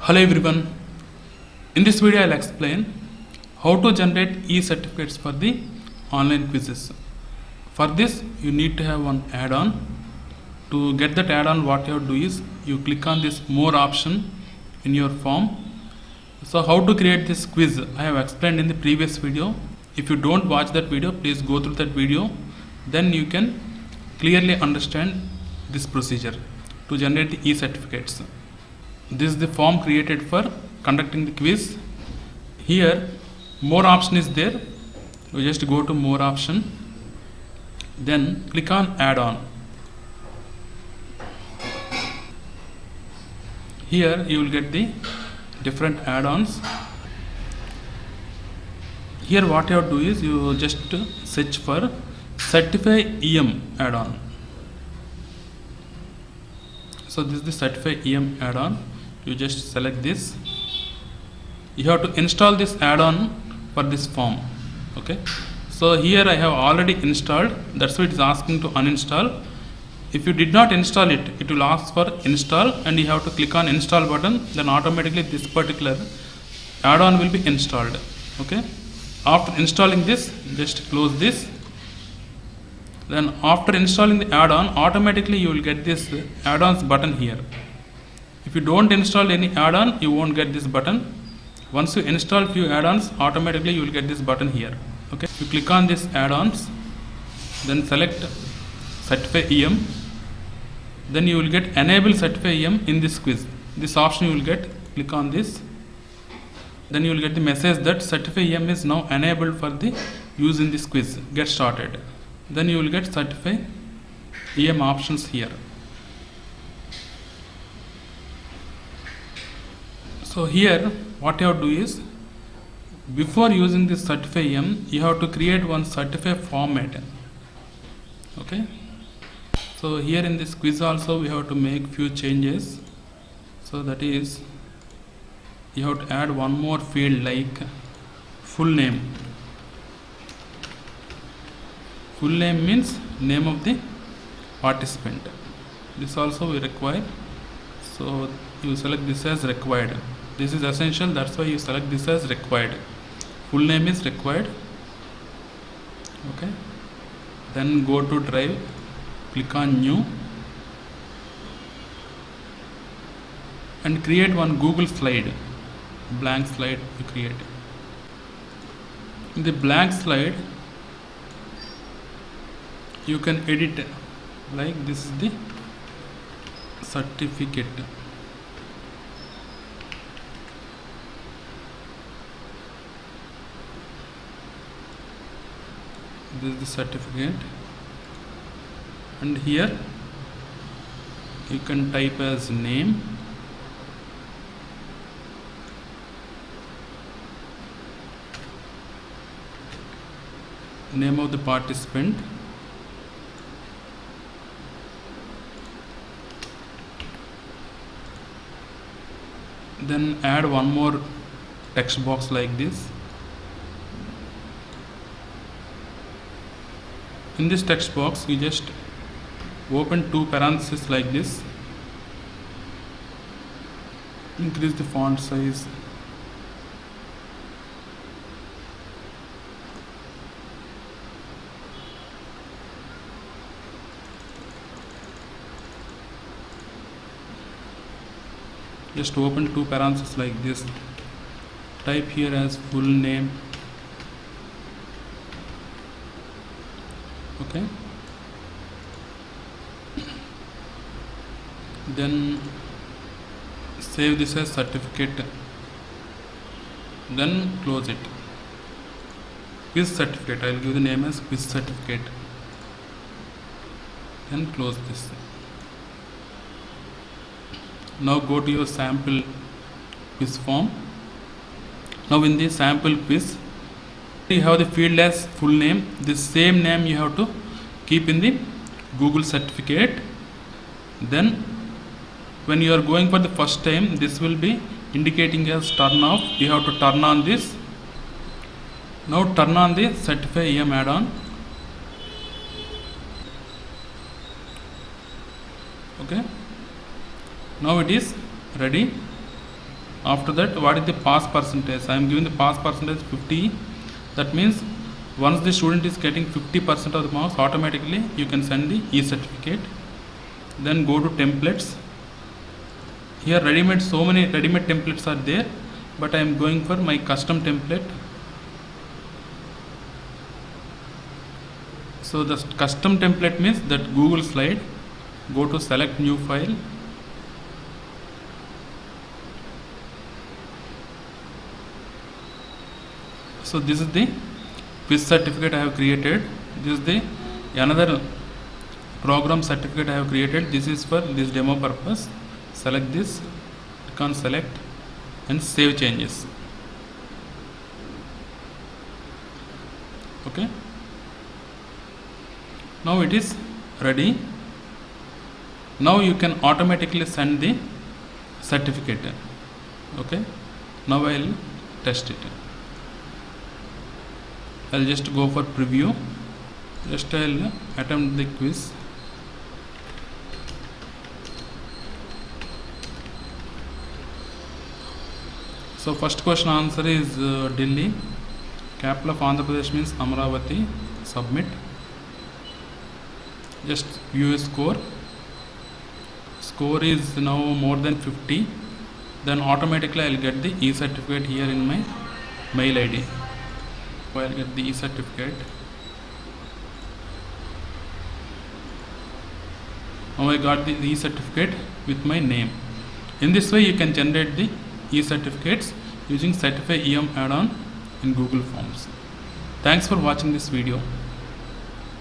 Hello everyone. In this video I'll explain how to generate e-certificates for the online quizzes. For this you need to have one add-on. To get that add-on, what you have to do is you click on this more option in your form. So how to create this quiz I have explained in the previous video. If you don't watch that video, please go through that video, then you can clearly understand this procedure to generate the e-certificates. This is the form created for conducting the quiz. Here more option is there. You just go to more option, then click on add-on. Here you will get the different add-ons. Here what you have to do is you just search for Certify EM add-on. So this is the Certify EM add-on. You just select this. You have to install this add-on for this form. Okay. So here I have already installed. That's why it is asking to uninstall. If you did not install it, it will ask for install, and you have to click on install button. Then automatically this particular add-on will be installed. Okay. After installing this, just close this. Then after installing the add-on, automatically you will get this add-ons button here. If you don't install any add-on, you won't get this button. Once you install few add-ons, automatically you will get this button here. Okay. You click on this add-ons, then select Certify EM. Then you will get enable Certify EM in this quiz. This option you will get. Click on this. Then you will get the message that Certify EM is now enabled for the use in this quiz. Get started. Then you will get Certify EM options here. So here what you have to do is, before using this Certify EM, you have to create one Certify format. Okay. So here in this quiz also we have to make few changes. So that is, you have to add one more field like full name. Full name means name of the participant. This also we require. So you select this as required. This is essential, that's why you select this as required. Full name is required. Okay. Then go to Drive, click on new, and create one Google slide. Blank slide you create. In the blank slide you can edit like this is the certificate. This is the certificate, and here you can type as name, name of the participant, then add one more text box like this. In this text box you just open two parentheses like this, increase the font size, just open two parentheses like this, type here as full name. Okay. Then save this as certificate, then close it. Quiz certificate, I will give the name as quiz certificate, then close this. Now go to your sample quiz form. Now in the sample quiz you have the field as full name. This same name you have to keep in the Google certificate. Then when you are going for the first time, this will be indicating as turn off. You have to turn on this. Now turn on the Certify EM add-on. Okay. Now it is ready. After that, what is the pass percentage? I am giving the pass percentage 50. That means once the student is getting 50% of the marks, automatically you can send the e-certificate. Then go to templates. Here ready-made, so many ready-made templates are there, but I am going for my custom template. So the custom template means that Google slide. Go to select new file. So this is the quiz certificate I have created. This is the another program certificate I have created. This is for this demo purpose. Select this, click on select and save changes. Okay. Now it is ready. Now you can automatically send the certificate. Okay. Now I will test it. I'll just go for preview. Just I'll attempt the quiz. So first question answer is Delhi. Capital of Andhra Pradesh means Amravati. Submit. Just view a score. Score is now more than 50. Then automatically I'll get the e-certificate here in my mail ID. I'll get the e-certificate. Now I got the e-certificate with my name. In this way you can generate the e-certificates using Certify EM add-on in Google Forms. Thanks for watching this video.